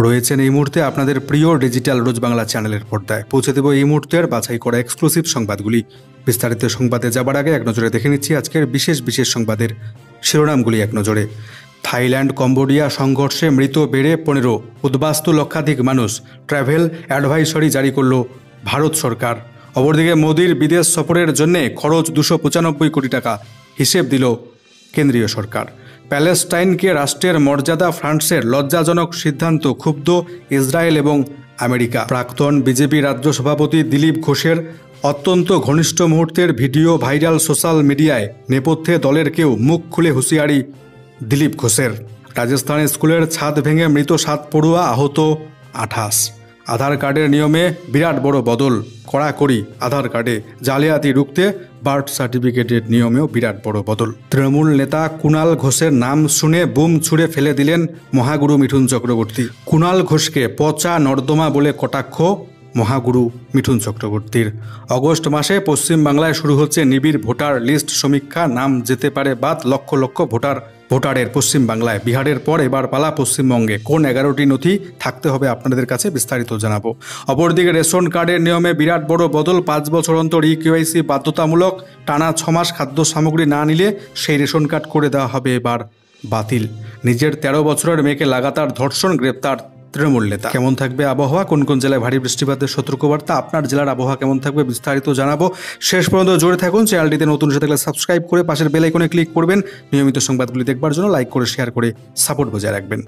রয়েছেন এই মুহূর্তে আপনাদের প্রিয় ডিজিটাল রোজ বাংলা চ্যানেলের পর্দায়। পৌঁছে দেব এই মুহূর্তের বাছাই করা এক্সক্লুসিভ সংবাদগুলি। বিস্তারিত সংবাদে যাবার আগে এক নজরে দেখে নিচ্ছি আজকের বিশেষ সংবাদের শিরোনামগুলি এক নজরে। থাইল্যান্ড কম্বোডিয়া সংঘর্ষে মৃত বেড়ে 15, উদ্বাস্তু লক্ষাধিক মানুষ, ট্র্যাভেল অ্যাডভাইসরি জারি করল ভারত সরকার। অপরদিকে মোদির বিদেশ সফরের জন্য খরচ 295 কোটি টাকা, হিসেব দিল কেন্দ্রীয় সরকার। প্যালেস্টাইনকে রাষ্ট্রের মর্যাদা ফ্রান্সের লজ্জাজনক সিদ্ধান্ত, ক্ষুব্ধ ইসরায়েল এবং আমেরিকা। প্রাক্তন বিজেপি রাজ্য সভাপতি দিলীপ ঘোষের অত্যন্ত ঘনিষ্ঠ মুহূর্তের ভিডিও ভাইরাল সোশ্যাল মিডিয়ায়। নেপথ্যে দলের কেউ, মুখ খুলে হুঁশিয়ারি দিলীপ ঘোষের। রাজস্থানে স্কুলের ছাদ ভেঙে মৃত 7 পড়ুয়া, আহত 28। আধার কার্ডের নিয়মে বিরাট বড় বদল, কড়াকড়ি আধার কার্ডে জালিয়াতি রুখতে বার্থ সার্টিফিকেটের নিয়মেও বিরাট বড় বদল। তৃণমূল নেতা কুণাল ঘোষের নাম শুনে বুম ছুঁড়ে ফেলে দিলেন মহাগুরু মিঠুন চক্রবর্তী। কুণাল ঘোষকে পচা নর্দমা বলে কটাক্ষ মহাগুরু মিঠুন চক্রবর্তীর। অগস্ট মাসে পশ্চিমবাংলায় শুরু হচ্ছে নিবিড় ভোটার লিস্ট সমীক্ষা। নাম যেতে পারে বাদ লক্ষ লক্ষ ভোটারের পশ্চিমবাংলায়। বিহারের পর এবার পালা পশ্চিমবঙ্গে। কোন 11টি নথি থাকতে হবে আপনাদের কাছে বিস্তারিত জানাবো। অপরদিকে রেশন কার্ডের নিয়মে বিরাট বড় বদল। 5 বছর অন্তর ইকেওয়াইসি বাধ্যতামূলক। টানা 6 মাস খাদ্য সামগ্রী না নিলে সেই রেশন কার্ড করে দেওয়া হবে এবার বাতিল। নিজের 13 বছরের মেয়েকে লাগাতার ধর্ষণ, গ্রেপ্তার তৃণমূল নেতা। কেমন থাকবে আবহাওয়া, কোন কোন জেলায় ভারী বৃষ্টিপাতের সতর্কবার্তা, আপনার জেলার আবহাওয়া কেমন থাকবে বিস্তারিত জানাবো। শেষ পর্যন্ত জুড়ে থাকুন। চ্যানেলটিতে নতুন এসে থাকলে সাবস্ক্রাইব করে পাশের বেল আইকনে ক্লিক করবেন। নিয়মিত সংবাদগুলি দেখবার জন্য লাইক করে শেয়ার করে সাপোর্ট বজায় রাখবেন।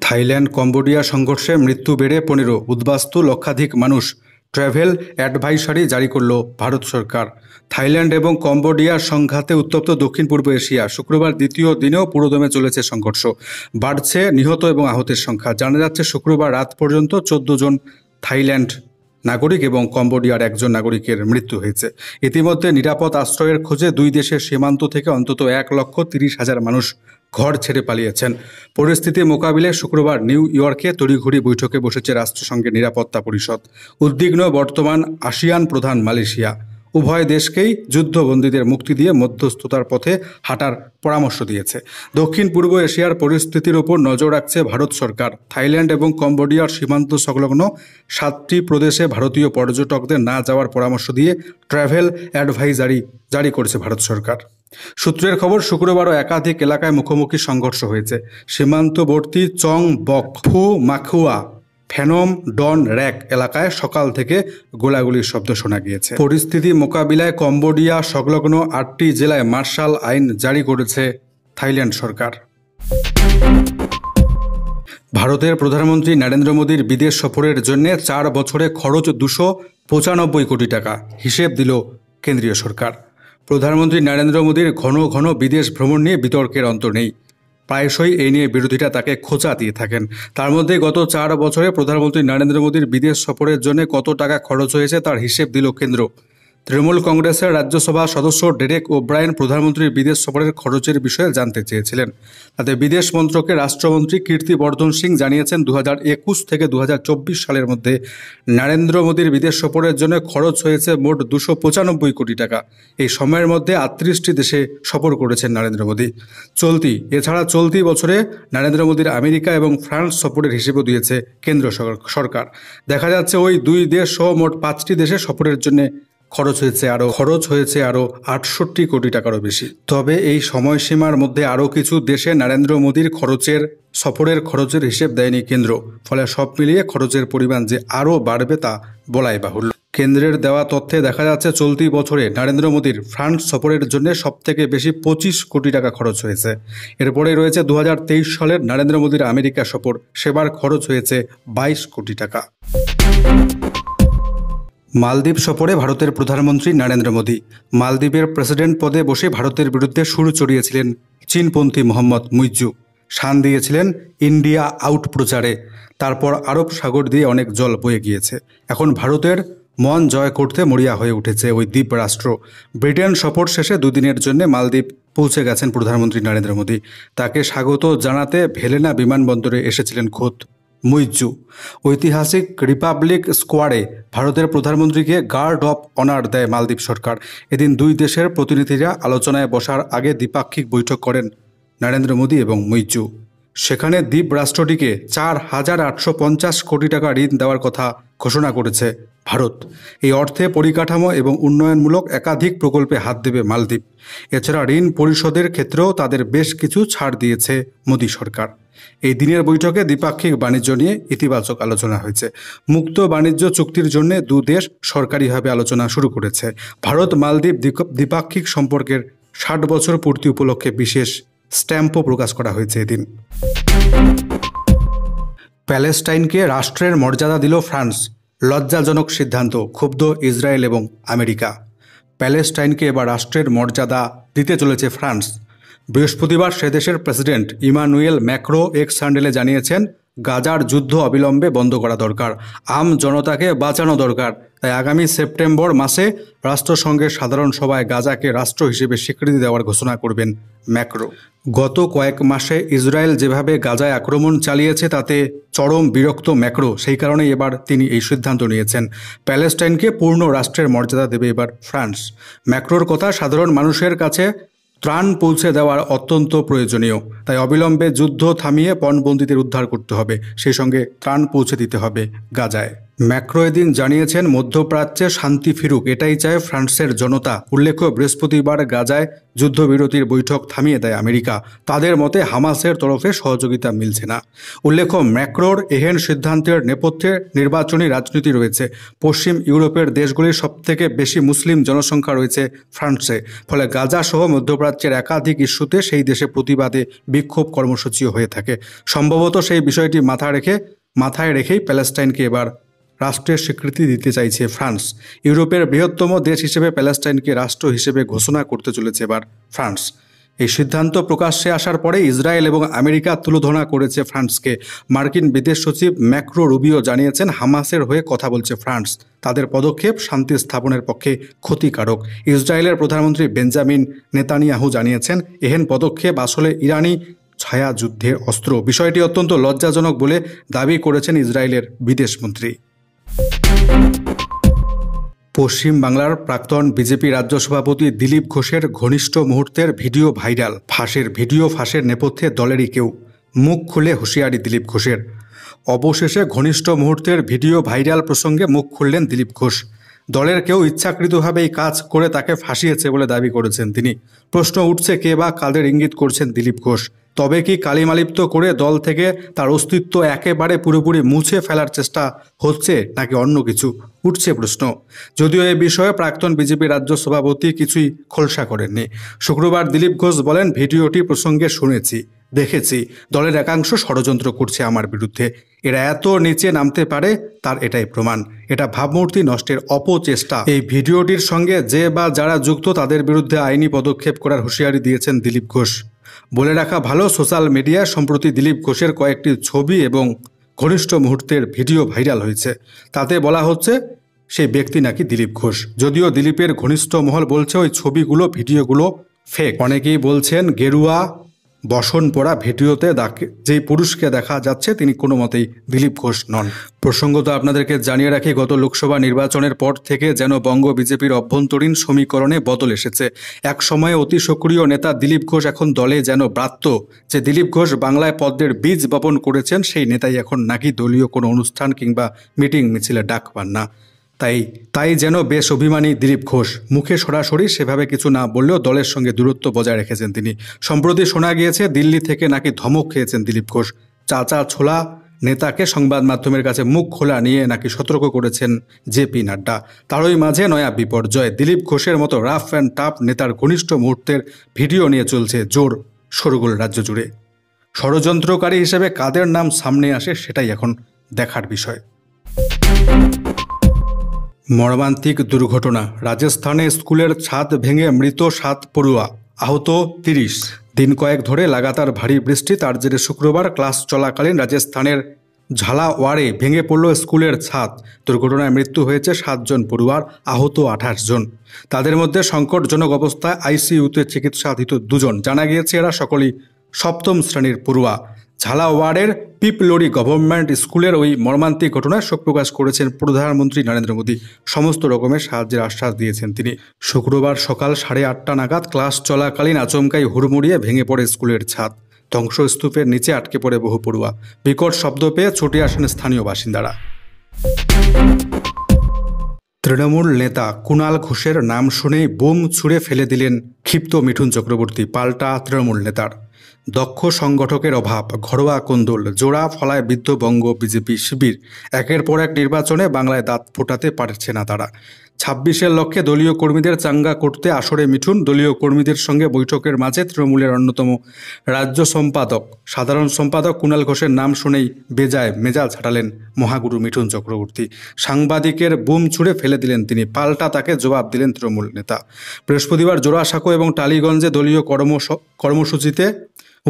থাইল্যান্ড কম্বোডিয়া সংঘর্ষে মৃত্যু বেড়ে 15, উদ্বাস্তু লক্ষাধিক মানুষ, ট্র্যাভেল অ্যাডভাইসারি জারি করল ভারত সরকার। থাইল্যান্ড এবং কম্বোডিয়ার সংঘাতে উত্তপ্ত দক্ষিণ পূর্ব এশিয়া। শুক্রবার দ্বিতীয় দিনেও পুরোদমে চলেছে সংঘর্ষ। বাড়ছে নিহত এবং আহতের সংখ্যা। জানা যাচ্ছে শুক্রবার রাত পর্যন্ত 14 জন থাইল্যান্ড নাগরিক এবং কম্বোডিয়ার 1 জন নাগরিকের মৃত্যু হয়েছে। ইতিমধ্যে নিরাপদ আশ্রয়ের খোঁজে দুই দেশের সীমান্ত থেকে অন্তত 1,30,000 মানুষ ঘর ছেড়ে পালিয়েছেন। পরিস্থিতি মোকাবিলায় শুক্রবার নিউ ইয়র্কে তড়িঘড়ি বৈঠকে বসেছে রাষ্ট্রসংঘের নিরাপত্তা পরিষদ। উদ্বিগ্ন বর্তমান আসিয়ান প্রধান মালয়েশিয়া। উভয় দেশকেই যুদ্ধবন্দীদের মুক্তি দিয়ে মধ্যস্থতার পথে হাঁটার পরামর্শ দিয়েছে। দক্ষিণ পূর্ব এশিয়ার পরিস্থিতির ওপর নজর রাখছে ভারত সরকার। থাইল্যান্ড এবং কম্বোডিয়ার সীমান্ত সংলগ্ন 7টি প্রদেশে ভারতীয় পর্যটকদের না যাওয়ার পরামর্শ দিয়ে ট্র্যাভেল অ্যাডভাইজারি জারি করেছে ভারত সরকার। সূত্রের খবর, শুক্রবারও একাধিক এলাকায় মুখোমুখি সংঘর্ষ হয়েছে। সীমান্তবর্তী চং বক, ফু মাখুয়া, ফেনম ডন র্যাক এলাকায় সকাল থেকে গোলাগুলির শব্দ শোনা গিয়েছে। পরিস্থিতি মোকাবিলায় কম্বোডিয়া সংলগ্ন 8টি জেলায় মার্শাল আইন জারি করেছে থাইল্যান্ড সরকার। ভারতের প্রধানমন্ত্রী নরেন্দ্র মোদীর বিদেশ সফরের জন্য 4 বছরে খরচ 295 কোটি টাকা, হিসেব দিল কেন্দ্রীয় সরকার। প্রধানমন্ত্রী নরেন্দ্র মোদীর ঘন বিদেশ ভ্রমণ নিয়ে বিতর্কের অন্ত নেই। প্রায়শই এই নিয়ে বিরোধীরা তাকে খোঁচা দিয়ে থাকেন। তার মধ্যে গত 4 বছরে প্রধানমন্ত্রী নরেন্দ্র মোদীর বিদেশ সফরের জন্য কত টাকা খরচ হয়েছে তার হিসেব দিল কেন্দ্র। তৃণমূল কংগ্রেসের রাজ্যসভা সদস্য ডেরেক ওব্রায়েন প্রধানমন্ত্রীর বিদেশ সফরের খরচের বিষয়ে জানতে চেয়েছিলেন। তাতে বিদেশ মন্ত্রকের রাষ্ট্রমন্ত্রী কীর্তিবর্ধন সিং জানিয়েছেন 2021 থেকে 2024 সালের মধ্যে নরেন্দ্র মোদীর বিদেশ সফরের জন্য খরচ হয়েছে মোট 295 কোটি টাকা। এই সময়ের মধ্যে 38টি দেশে সফর করেছেন নরেন্দ্র মোদী। এছাড়া চলতি বছরে নরেন্দ্র মোদীর আমেরিকা এবং ফ্রান্স সফরের হিসেবও দিয়েছে কেন্দ্র সরকার। দেখা যাচ্ছে ওই 2 দেশ সহ মোট 5টি দেশে সফরের জন্য খরচ হয়েছে আরও 68 কোটি টাকারও বেশি। তবে এই সময়সীমার মধ্যে আরও কিছু দেশে নরেন্দ্র মোদীর সফরের খরচের হিসেব দেয়নি কেন্দ্র। ফলে সব মিলিয়ে খরচের পরিমাণ যে আরও বাড়বে তা বলাই বাহুল্য। কেন্দ্রের দেওয়া তথ্যে দেখা যাচ্ছে চলতি বছরে নরেন্দ্র মোদীর ফ্রান্স সফরের জন্য সবথেকে বেশি 25 কোটি টাকা খরচ হয়েছে। এরপরে রয়েছে 2023 সালের নরেন্দ্র মোদীর আমেরিকা সফর, সেবার খরচ হয়েছে 22 কোটি টাকা। মালদ্বীপ সফরে ভারতের প্রধানমন্ত্রী নরেন্দ্র মোদী। মালদ্বীপের প্রেসিডেন্ট পদে বসে ভারতের বিরুদ্ধে সুর চড়িয়েছিলেন চীনপন্থী মোহাম্মদ মুইজ্জু। শান দিয়েছিলেন ইন্ডিয়া আউট প্রচারে। তারপর আরব সাগর দিয়ে অনেক জল বয়ে গিয়েছে। এখন ভারতের মন জয় করতে মরিয়া হয়ে উঠেছে ওই দ্বীপ রাষ্ট্র। ব্রিটেন সফর শেষে 2 দিনের জন্য মালদ্বীপ পৌঁছে গেছেন প্রধানমন্ত্রী নরেন্দ্র মোদী। তাকে স্বাগত জানাতে ভেলেনা বিমানবন্দরে এসেছিলেন খোদ মুইজ্জু। ঐতিহাসিক রিপাবলিক স্কোয়ারে ভারতের প্রধানমন্ত্রীকে গার্ড অফ অনার দেয় মালদ্বীপ সরকার। এদিন 2 দেশের প্রতিনিধিরা আলোচনায় বসার আগে দ্বিপাক্ষিক বৈঠক করেন নরেন্দ্র মোদী এবং মুইজু। সেখানে দ্বীপ রাষ্ট্রটিকে 4,850 কোটি টাকা ঋণ দেওয়ার কথা ঘোষণা করেছে ভারত। এই অর্থে পরিকাঠামো এবং উন্নয়নমূলক একাধিক প্রকল্পে হাত দেবে মালদ্বীপ। এছাড়া ঋণ পরিশোধের ক্ষেত্রেও তাদের বেশ কিছু ছাড় দিয়েছে মোদী সরকার। এই দিনের বৈঠকে দ্বিপাক্ষিক বাণিজ্য নিয়ে ইতিবাচক আলোচনা হয়েছে। মুক্ত বাণিজ্য চুক্তির জন্য দুদেশ সরকারিভাবে আলোচনা শুরু করেছে। ভারত মালদ্বীপ দ্বিপাক্ষিক সম্পর্কের 60 বছর পূর্তি উপলক্ষে বিশেষ স্ট্যাম্পও প্রকাশ করা হয়েছে এদিন। প্যালেস্টাইনকে রাষ্ট্রের মর্যাদা দিল ফ্রান্স, লজ্জাজনক সিদ্ধান্ত, ক্ষুব্ধ ইসরায়েল এবং আমেরিকা। প্যালেস্টাইনকে এবার রাষ্ট্রের মর্যাদা দিতে চলেছে ফ্রান্স। বৃহস্পতিবার সে দেশের প্রেসিডেন্ট ইমানুয়েল ম্যাক্রো এক্স হ্যান্ডেলে জানিয়েছেন, গাজার যুদ্ধ অবিলম্বে বন্ধ করা দরকার, আম জনতাকে বাঁচানো দরকার। তাই আগামী সেপ্টেম্বর মাসে রাষ্ট্রসংঘের সাধারণ সভায় গাজাকে রাষ্ট্র হিসেবে স্বীকৃতি দেওয়ার ঘোষণা করবেন ম্যাক্রো। গত কয়েক মাসে ইসরায়েল যেভাবে গাজায় আক্রমণ চালিয়েছে তাতে চরম বিরক্ত ম্যাক্রো। সেই কারণেই এবার তিনি এই সিদ্ধান্ত নিয়েছেন। প্যালেস্টাইনকে পূর্ণ রাষ্ট্রের মর্যাদা দেবে এবার ফ্রান্স। ম্যাক্রোর কথা, সাধারণ মানুষের কাছে ত্রাণ পৌঁছে দেওয়ার অত্যন্ত প্রয়োজনীয়। তাই অবিলম্বে যুদ্ধ থামিয়ে পণবন্দীদের উদ্ধার করতে হবে, সেই সঙ্গে ত্রাণ পৌঁছে দিতে হবে গাজায়। ম্যাক্রো এদিন জানিয়েছেন, মধ্যপ্রাচ্যে শান্তি ফিরুক, এটাই চায় ফ্রান্সের জনতা। উল্লেখ্য, বৃহস্পতিবার গাজায় যুদ্ধবিরতির বৈঠক থামিয়ে দেয় আমেরিকা। তাদের মতে হামাসের তরফে সহযোগিতা মিলছে না। উল্লেখ্য, ম্যাক্রোর এহেন সিদ্ধান্তের নেপথ্যে নির্বাচনী রাজনীতি রয়েছে। পশ্চিম ইউরোপের দেশগুলির সবথেকে বেশি মুসলিম জনসংখ্যা রয়েছে ফ্রান্সে। ফলে গাজা সহ মধ্যপ্রাচ্যের একাধিক ইস্যুতে সেই দেশে প্রতিবাদে বিক্ষোভ কর্মসূচিও হয়ে থাকে। সম্ভবত সেই বিষয়টি মাথায় রেখেই প্যালেস্টাইনকে এবার রাষ্ট্রের স্বীকৃতি দিতে চাইছে ফ্রান্স। ইউরোপের বৃহত্তম দেশ হিসেবে প্যালেস্টাইনকে রাষ্ট্র হিসেবে ঘোষণা করতে চলেছে এবার ফ্রান্স। এই সিদ্ধান্ত প্রকাশ্যে আসার পরে ইসরায়েল এবং আমেরিকা তুলোধনা করেছে ফ্রান্সকে। মার্কিন বিদেশ সচিব ম্যাক্রো রুবিও জানিয়েছেন, হামাসের হয়ে কথা বলছে ফ্রান্স। তাদের পদক্ষেপ শান্তি স্থাপনের পক্ষে ক্ষতিকারক। ইসরায়েলের প্রধানমন্ত্রী বেঞ্জামিন নেতানিয়াহু জানিয়েছেন, এহেন পদক্ষেপ আসলে ইরানি ছায়া যুদ্ধের অস্ত্র। বিষয়টি অত্যন্ত লজ্জাজনক বলে দাবি করেছেন ইসরায়েলের বিদেশমন্ত্রী। পশ্চিম বাংলার প্রাক্তন বিজেপি রাজ্য সভাপতি দিলীপ ঘোষের ঘনিষ্ঠ মুহূর্তের ভিডিও ভাইরাল। ভিডিও ফাঁসের নেপথ্যে দলেরই কেউ। মুখ খুলে হুঁশিয়ারি দিলীপ ঘোষের। অবশেষে ঘনিষ্ঠ মুহূর্তের ভিডিও ভাইরাল প্রসঙ্গে মুখ খুললেন দিলীপ ঘোষ। দলের কেউ ইচ্ছাকৃতভাবে এই কাজ করে তাকে ফাঁসিয়েছে বলে দাবি করেছেন তিনি। প্রশ্ন উঠছে, কে বা কাদের ইঙ্গিত করছেন দিলীপ ঘোষ? তবে কি কালিমালিপ্ত করে দল থেকে তার অস্তিত্ব একেবারে পুরোপুরি মুছে ফেলার চেষ্টা হচ্ছে, নাকি অন্য কিছু? উঠছে প্রশ্ন। যদিও এ বিষয়ে প্রাক্তন বিজেপি রাজ্য সভাপতি কিছুই খোলসা করেননি। শুক্রবার দিলীপ ঘোষ বলেন, ভিডিওটি প্রসঙ্গে শুনেছি, দেখেছি। দলের একাংশ ষড়যন্ত্র করছে আমার বিরুদ্ধে। এরা এত নিচে নামতে পারে তার এটাই প্রমাণ। এটা ভাবমূর্তি নষ্টের অপচেষ্টা। এই ভিডিওটির সঙ্গে যে বা যারা যুক্ত তাদের বিরুদ্ধে আইনি পদক্ষেপ করার হুঁশিয়ারি দিয়েছেন দিলীপ ঘোষ। বলে রাখা ভালো, সোশ্যাল মিডিয়ায় সম্প্রতি দিলীপ ঘোষের কয়েকটি ছবি এবং ঘনিষ্ঠ মুহূর্তের ভিডিও ভাইরাল হয়েছে। তাতে বলা হচ্ছে সেই ব্যক্তি নাকি দিলীপ ঘোষ। যদিও দিলীপের ঘনিষ্ঠ মহল বলছে ওই ছবিগুলো ভিডিওগুলো ফেক। অনেকেই বলছেন গেরুয়া বসন পরা ভিডিওতে যেই পুরুষকে দেখা যাচ্ছে তিনি কোনো মতেই দিলীপ ঘোষ নন। প্রসঙ্গত আপনাদেরকে জানিয়ে রাখি, গত লোকসভা নির্বাচনের পর থেকে যেন বঙ্গ বিজেপির অভ্যন্তরীণ সমীকরণে বদল এসেছে। এক সময়ে অতি সক্রিয় নেতা দিলীপ ঘোষ এখন দলে যেন ব্রাত্য। যে দিলীপ ঘোষ বাংলায় পদ্মের বীজ বপন করেছেন সেই নেতাই এখন নাকি দলীয় কোনো অনুষ্ঠান কিংবা মিটিং মিছিলে ডাক পান না। তাই যেন বেশ অভিমানী দিলীপ ঘোষ। মুখে সরাসরি সেভাবে কিছু না বললেও দলের সঙ্গে দূরত্ব বজায় রেখেছেন তিনি। সম্প্রতি শোনা গিয়েছে দিল্লি থেকে নাকি ধমক খেয়েছেন দিলীপ ঘোষ। চাচা ছোলা নেতাকে সংবাদ মাধ্যমের কাছে মুখ খোলা নিয়ে নাকি সতর্ক করেছেন জেপি নাড্ডা। তারই মাঝে নয়া বিপর্যয়। দিলীপ ঘোষের মতো রাফ অ্যান্ড টাফ নেতার ঘনিষ্ঠ মুহূর্তের ভিডিও নিয়ে চলছে জোর শোরগোল রাজ্য জুড়ে। ষড়যন্ত্রকারী হিসেবে কাদের নাম সামনে আসে সেটাই এখন দেখার বিষয়। মর্মান্তিক দুর্ঘটনা। রাজস্থানে স্কুলের ছাদ ভেঙে মৃত 7 পড়ুয়া, আহত 30। দিন কয়েক ধরে লাগাতার ভারী বৃষ্টি, তার জেরে শুক্রবার ক্লাস চলাকালীন রাজস্থানের ঝালাওয়াড়ে ভেঙে পড়ল স্কুলের ছাদ। দুর্ঘটনায় মৃত্যু হয়েছে 7 জন পড়ুয়ার, আহত 28 জন। তাদের মধ্যে সংকটজনক অবস্থায় আইসিইউতে চিকিৎসাধীন 2 জন। জানা গিয়েছে এরা সকলেই 7ম শ্রেণীর পড়ুয়া। ঝালাওয়াড়ের পিপলোরি গভর্নমেন্ট স্কুলের ওই মর্মান্তিক ঘটনায় শোক প্রকাশ করেছেন প্রধানমন্ত্রী নরেন্দ্র মোদী। সমস্ত রকমের সাহায্যের আশ্বাস দিয়েছেন তিনি। শুক্রবার সকাল 8:30 নাগাদ ক্লাস চলাকালীন আচমকাই হুড়মুড়িয়ে ভেঙে পড়ে স্কুলের ছাদ। ধ্বংসস্তূপের নিচে আটকে পড়ে বহু পড়ুয়া। বিকট শব্দ পেয়ে ছুটে আসেন স্থানীয় বাসিন্দারা। তৃণমূল নেতা কুণাল ঘোষের নাম শুনেই বোম ছুঁড়ে ফেলে দিলেন ক্ষিপ্ত মিঠুন চক্রবর্তী। পাল্টা তৃণমূল নেতার। দক্ষ সংগঠকের অভাব, ঘরোয়া কোন্দল, জোড়া ফলায় বিদ্ধ বঙ্গ বিজেপি শিবির। একের পর এক নির্বাচনে বাংলায় দাঁত ফোটাতে পারছে না তারা। 26-এর লক্ষ্যে দলীয় কর্মীদের চাঙ্গা করতে আসরে মিঠুন। দলীয় কর্মীদের সঙ্গে বৈঠকের মাঝে তৃণমূলের অন্যতম রাজ্য সম্পাদক, সাধারণ সম্পাদক কুণাল ঘোষের নাম শুনেই বেজায় মেজাজ হাঁটালেন মহাগুরু মিঠুন চক্রবর্তী। সাংবাদিকের বুম ছুঁড়ে ফেলে দিলেন তিনি। পাল্টা তাকে জবাব দিলেন তৃণমূল নেতা। বৃহস্পতিবার জোড়াসাঁকো এবং টালিগঞ্জে দলীয় কর্মসূচিতে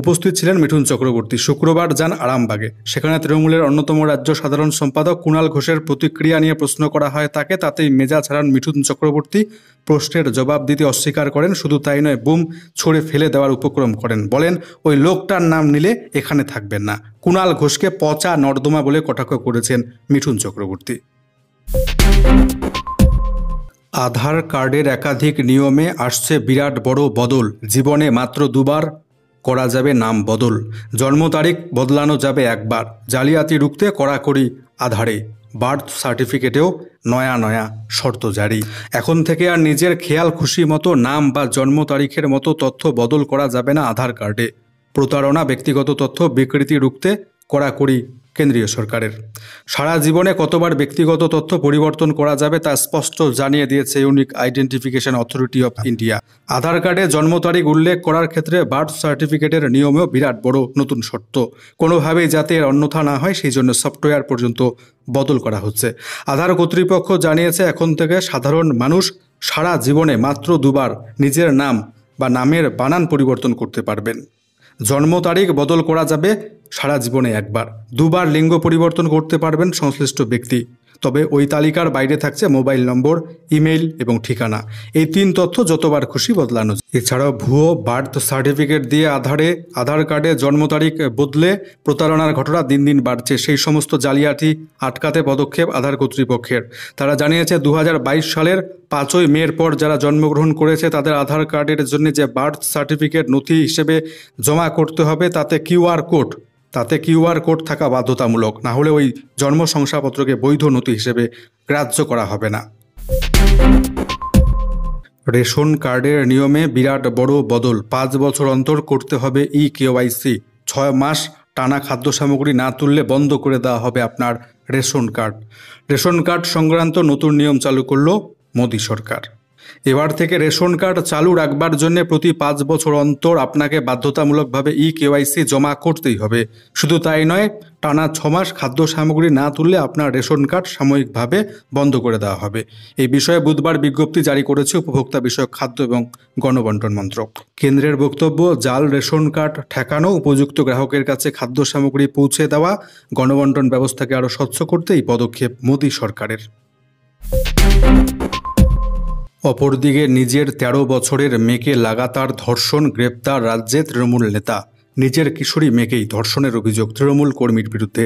উপস্থিত ছিলেন মিঠুন চক্রবর্তী। শুক্রবার যান আরামবাগে। সেখানে তৃণমূলের অন্যতম রাজ্য সাধারণ সম্পাদক কুণাল ঘোষের প্রতিক্রিয়া নিয়ে প্রশ্ন করা হয় তাকে। তাতেই মেজাজ হারান মিঠুন চক্রবর্তী। প্রশ্নের জবাব দিতে অস্বীকার করেন। শুধু তাই নয়, বুম ছুঁড়ে ফেলে দেওয়ার উপক্রম করেন। বলেন, ওই লোকটার নাম নিলে এখানে থাকবেন না। কুণাল ঘোষকে পচা নর্দমা বলে কটাক্ষ করেছেন মিঠুন চক্রবর্তী। আধার কার্ডের একাধিক নিয়মে আসছে বিরাট বড় বদল। জীবনে মাত্র 2বার করা যাবে নাম বদল। জন্ম তারিখ বদলানো যাবে একবার। জালিয়াতি রুখতে কড়াকড়ি আধারে। বার্থ সার্টিফিকেটেও নয়া নয়া শর্ত জারি। এখন থেকে আর নিজের খেয়াল খুশি মতো নাম বা জন্ম তারিখের মতো তথ্য বদল করা যাবে না আধার কার্ডে। প্রতারণা, ব্যক্তিগত তথ্য বিকৃতি রুখতে কড়াকড়ি কেন্দ্রীয় সরকারের। সারা জীবনে কতবার ব্যক্তিগত তথ্য পরিবর্তন করা যাবে তা স্পষ্ট জানিয়ে দিয়েছে unique identification authority of India. Aadhaar কার্ডে জন্ম তারিখ উল্লেখ করার ক্ষেত্রে বার্থ সার্টিফিকেটের নিয়মেও বিরাট বড় নতুন শর্ত। কোনোভাবেই যাতে এর অন্যথা না হয় সেই জন্য সফটওয়্যার পর্যন্ত বদল করা হচ্ছে। আধার কর্তৃপক্ষ জানিয়েছে, এখন থেকে সাধারণ মানুষ সারা জীবনে মাত্র 2বার নিজের নাম বা নামের বানান পরিবর্তন করতে পারবেন। জন্ম তারিখ বদল করা যাবে সারা জীবনে একবার। 2বার লিঙ্গ পরিবর্তন করতে পারবেন সংশ্লিষ্ট ব্যক্তি। তবে ওই তালিকার বাইরে থাকছে মোবাইল নম্বর, ইমেইল এবং ঠিকানা। এই 3 তথ্য যতবার খুশি বদলানো। এছাড়াও ভুয়ো বার্থ সার্টিফিকেট দিয়ে আধার কার্ডে জন্ম তারিখ বদলে প্রতারণার ঘটনা দিন দিন বাড়ছে। সেই সমস্ত জালিয়াতি আটকাতে পদক্ষেপ আধার কর্তৃপক্ষের। তারা জানিয়েছে, 2022 সালের 5ই মের পর যারা জন্মগ্রহণ করেছে তাদের আধার কার্ডের জন্য যে বার্থ সার্টিফিকেট নথি হিসেবে জমা করতে হবে তাতে কিউআর কোড থাকা বাধ্যতামূলক। না হলে ওই জন্ম শংসাপত্রকে বৈধ নথি হিসেবে গ্রাহ্য করা হবে না। রেশন কার্ডের নিয়মে বিরাট বড় বদল। 5 বছর অন্তর করতে হবে KYC। 6 মাস টানা খাদ্য সামগ্রী না তুললে বন্ধ করে দেওয়া হবে আপনার রেশন কার্ড। রেশন কার্ড সংক্রান্ত নতুন নিয়ম চালু করল মোদী সরকার। এবার থেকে রেশন কার্ড চালু রাখবার জন্য প্রতি 5 বছর অন্তর আপনাকে বাধ্যতামূলকভাবে KYC জমা করতেই হবে। শুধু তাই নয়, টানা 6 মাস খাদ্য সামগ্রী না তুললে আপনার রেশন কার্ড সাময়িকভাবে বন্ধ করে দেওয়া হবে। এই বিষয়ে বুধবার বিজ্ঞপ্তি জারি করেছে উপভোক্তা বিষয়ক খাদ্য এবং গণবণ্টন মন্ত্রক। কেন্দ্রের বক্তব্য, জাল রেশন কার্ড ঠেকানো, উপযুক্ত গ্রাহকের কাছে খাদ্য সামগ্রী পৌঁছে দেওয়া, গণবণ্টন ব্যবস্থাকে আরও স্বচ্ছ করতে এই পদক্ষেপ মোদী সরকারের। অপরদিকে নিজের 13 বছরের মেয়েকে লাগাতার ধর্ষণ, গ্রেপ্তার রাজ্যে তৃণমূল নেতা। নিজের কিশোরী মেয়েকেই ধর্ষণের অভিযোগ তৃণমূল কর্মীর বিরুদ্ধে।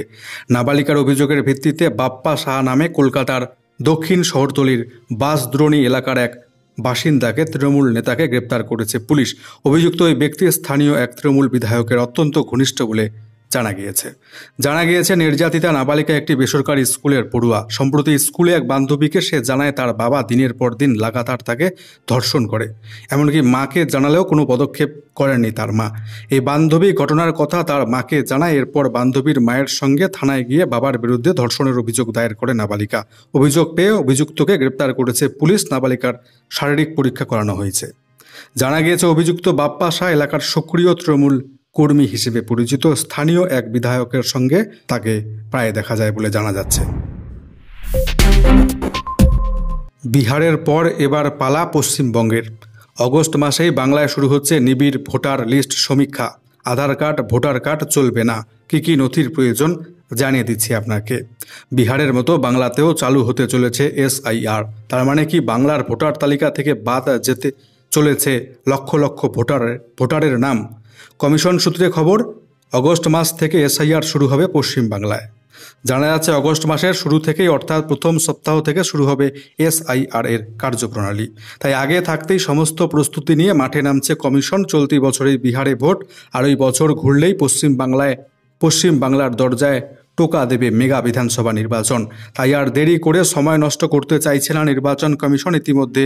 নাবালিকার অভিযোগের ভিত্তিতে বাপ্পা সাহা নামে কলকাতার দক্ষিণ শহরতলির বাসদ্রোণী এলাকার এক বাসিন্দাকে তৃণমূল নেতাকে গ্রেপ্তার করেছে পুলিশ। অভিযুক্ত ওই ব্যক্তি স্থানীয় এক তৃণমূল বিধায়কের অত্যন্ত ঘনিষ্ঠ বলে জানা গিয়েছে নির্যাতিতা নাবালিকা একটি বেসরকারি স্কুলের পড়ুয়া। সম্প্রতি স্কুলে এক বান্ধবীকে সে জানায় তার বাবা দিনের পর দিন লাগাতার তাকে ধর্ষণ করে। এমনকি মাকে জানালেও কোনো পদক্ষেপ করেননি তার মা। এই বান্ধবী ঘটনার কথা তার মাকে জানায়। এরপর বান্ধবীর মায়ের সঙ্গে থানায় গিয়ে বাবার বিরুদ্ধে ধর্ষণের অভিযোগ দায়ের করে নাবালিকা। অভিযোগ পেয়ে অভিযুক্তকে গ্রেপ্তার করেছে পুলিশ। নাবালিকার শারীরিক পরীক্ষা করানো হয়েছে। জানা গিয়েছে অভিযুক্ত বাপ্পা শাহ এলাকার সক্রিয় তৃণমূল কর্মী হিসেবে পরিচিত। স্থানীয় এক বিধায়কের সঙ্গে তাকে প্রায় দেখা যায় বলে জানা যাচ্ছে। বিহারের পর এবার পালা পশ্চিমবঙ্গের। অগস্ট মাসেই বাংলায় শুরু হচ্ছে নিবিড় ভোটার লিস্ট সমীক্ষা। আধার কার্ড, ভোটার কার্ড চলবে না। কী নথির প্রয়োজন জানিয়ে দিচ্ছি আপনাকে। বিহারের মতো বাংলাতেও চালু হতে চলেছে SIR। তার মানে কি, বাংলার ভোটার তালিকা থেকে বাদ যেতে চলেছে লক্ষ লক্ষ ভোটারের নাম। কমিশন সূত্রে খবর, অগস্ট মাস থেকে এসআইআর শুরু হবে পশ্চিমবাংলায়। জানা যাচ্ছে অগস্ট মাসের শুরু থেকেই অর্থাৎ প্রথম সপ্তাহ থেকে শুরু হবে এসআইআর এর কার্যপ্রণালী। তাই আগে থাকতেই সমস্ত প্রস্তুতি নিয়ে মাঠে নামছে কমিশন। চলতি বছরেই বিহারে ভোট, আর ওই বছর ঘুরলেই পশ্চিমবাংলার দরজায় টোকা দেবে মেগা বিধানসভা নির্বাচন। তাই আর দেরি করে সময় নষ্ট করতে চাইছে না নির্বাচন কমিশন। ইতিমধ্যে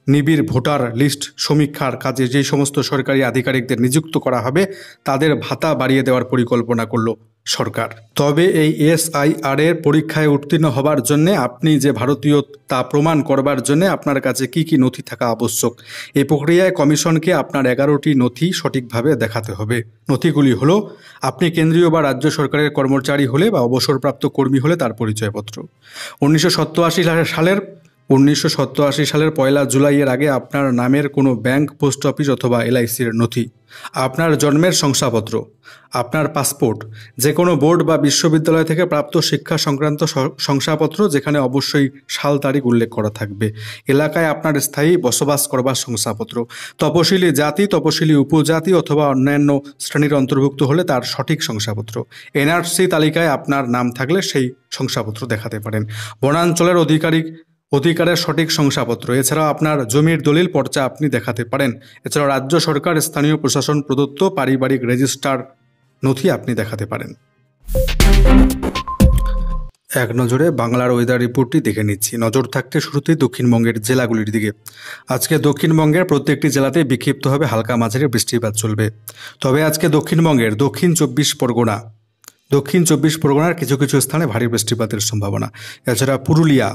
নিবিড় ভোটার লিস্ট সমীক্ষার কাজে যেই সমস্ত সরকারি আধিকারিকদের নিযুক্ত করা হবে তাদের ভাতা বাড়িয়ে দেওয়ার পরিকল্পনা করল সরকার। তবে এই এসআইআর এর পরীক্ষায় উত্তীর্ণ হবার জন্য আপনি যে ভারতীয় তা প্রমাণ করবার জন্য আপনার কাছে কি কি নথি থাকা আবশ্যক। এই প্রক্রিয়ায় কমিশনকে আপনার 11টি নথি সঠিকভাবে দেখাতে হবে। নথিগুলি হলো আপনি কেন্দ্রীয় বা রাজ্য সরকারের কর্মচারী হলে বা অবসরপ্রাপ্ত কর্মী হলে তার পরিচয়পত্র। 1987 সালের 1 জুলাইয়ের আগে আপনার নামের কোনো ব্যাংক, পোস্ট অফিস অথবা এলআইসির নথি, আপনার জন্মের শংসাপত্র, আপনার পাসপোর্ট, যে কোনো বোর্ড বা বিশ্ববিদ্যালয় থেকে প্রাপ্ত শিক্ষা সংক্রান্ত শংসাপত্র যেখানে অবশ্যই সাল তারিখ উল্লেখ করা থাকবে, এলাকায় আপনার স্থায়ী বসবাস করবার শংসাপত্র, তপশিলি জাতি, তপশিলি উপজাতি অথবা অন্যান্য শ্রেণীর অন্তর্ভুক্ত হলে তার সঠিক শংসাপত্র, এনআরসি তালিকায় আপনার নাম থাকলে সেই শংসাপত্র দেখাতে পারেন, বনাঞ্চলের অধিকারের সঠিক শংসাপত্র, এছাড়াও আপনার জমির দলিল পর্চা আপনি দেখাতে পারেন। এছাড়াও রাজ্য সরকার, স্থানীয় প্রশাসন প্রদত্ত পারিবারিক রেজিস্টার নথি আপনি দেখাতে পারেন। এক নজরে বাংলার ওয়েদার রিপোর্টটি দেখে নিচ্ছি। নজর থাকতে শুরুতেই দক্ষিণবঙ্গের জেলাগুলির দিকে। আজকে দক্ষিণবঙ্গের প্রত্যেকটি জেলাতেই বিক্ষিপ্তভাবে হালকা মাঝারি বৃষ্টিপাত চলবে। তবে আজকে দক্ষিণবঙ্গের দক্ষিণ চব্বিশ পরগনার কিছু কিছু স্থানে ভারী বৃষ্টিপাতের সম্ভাবনা। এছাড়া পুরুলিয়া,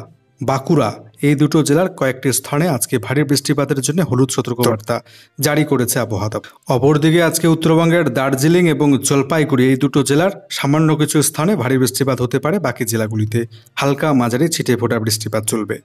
বাঁকুড়া এই দুটো জেলার কয়েকটি স্থানে আজকে ভারী বৃষ্টিপাতের জন্য হলুদ সতর্কবার্তা জারি করেছে আবহাওয়া দপ্তর। অপরদিকে আজকে উত্তরবঙ্গের দার্জিলিং এবং জলপাইগুড়ি এই দুটো জেলার সামান্য কিছু স্থানে ভারী বৃষ্টিপাত হতে পারে। বাকি জেলাগুলিতে হালকা মাঝারি ছিটে ফোটা বৃষ্টিপাত চলবে।